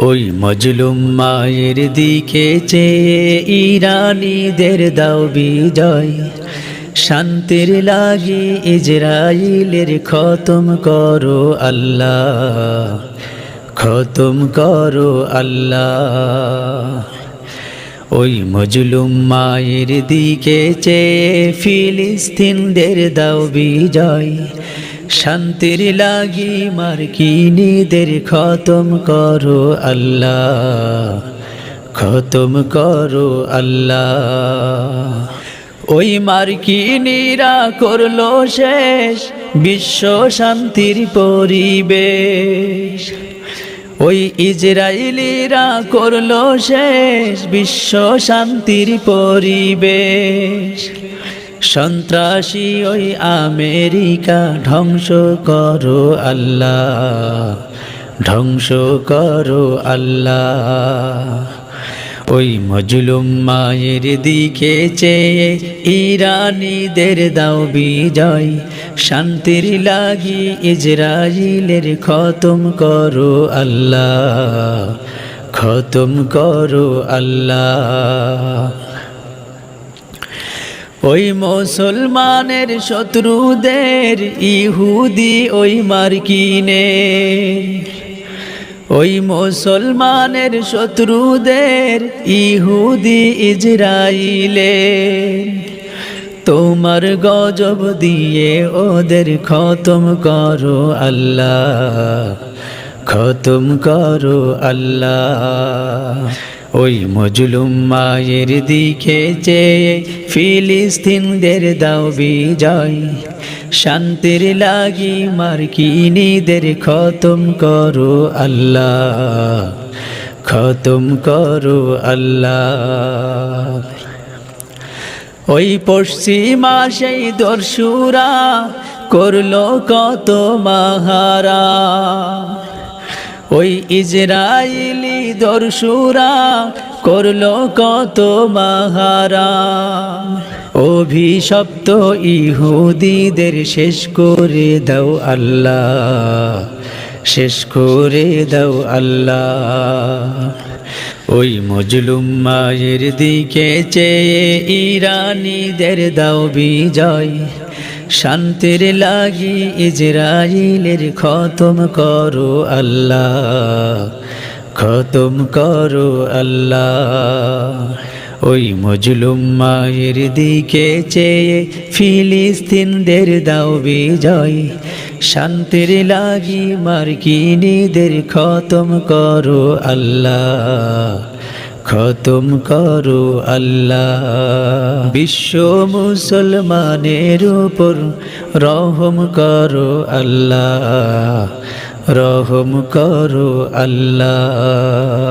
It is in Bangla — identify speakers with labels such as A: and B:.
A: ওই মজলুম মায়ের দিকে চেয়ে ইরানীদের দাও বিজয়, শান্তির লাগি ইজরাইলের খতম করো আল্লাহ, খতম করো আল্লাহ। ওই মজলুম মায়ের দিকে চেয়ে ফিলিস্তিনদের দাও বিজয়, শান্তির লাগি মার্কিনীদের খতম করো আল্লাহ, খতম করো আল্লাহ। ওই মার্কিনীরা করলো শেষ বিশ্ব শান্তির পরিবেশ, ওই ইজরাইলিরা করলো শেষ বিশ্ব শান্তির পরিবেশ। সন্ত্রাসী ওই আমেরিকা ধ্বংস করো আল্লাহ, ধ্বংস করো আল্লাহ। ওই মজলুম মায়ের দিকে চেয়ে ইরানীদের দাও বিজয়, শান্তির লাগি ইজরাইলের খতম করো আল্লাহ, খতম করো আল্লাহ। ওই মুসলমানের শত্রুদের ইহুদি ওই মার্কিনের, ওই মুসলমানের শত্রুদের ইহুদি ইজরাইলের, তোমার গজব দিয়ে ওদের খতম করো আল্লাহ, খতম করো আল্লাহ। ওই মজলুম মায়ের দিকে চেয়ে ফিলিস্তিনদের দাও বিজয়, শান্তির লাগি মার্কিনীদের খতম করো আল্লাহ, খতম করো আল্লাহ। ওই পশ্চিমা সেই দর্শুরা করলো কত মাহারা, ওই ইজরাইলি দর্শুরা করলো কত মাহারা। অভিশপ্ত ইহুদিদের শেষ করে দাও আল্লাহ, শেষ করে দাও আল্লাহ। ওই মজলুম মায়ের দিকে চেয়ে ইরানীদের দাও বিজয়, শান্তির লাগি ইজরাইলের খতম করো আল্লাহ, খতম করো আল্লাহ। ওই মজলুম মায়ের দিকে চেয়ে ফিলিস্তিনদের দাও বিজয়, শান্তির লাগি মার্কিনীদের খতম করো আল্লাহ, খতম করো আল্লাহ। বিশ্ব মুসলমানের উপর রহম করো আল্লাহ, রহম করো আল্লাহ।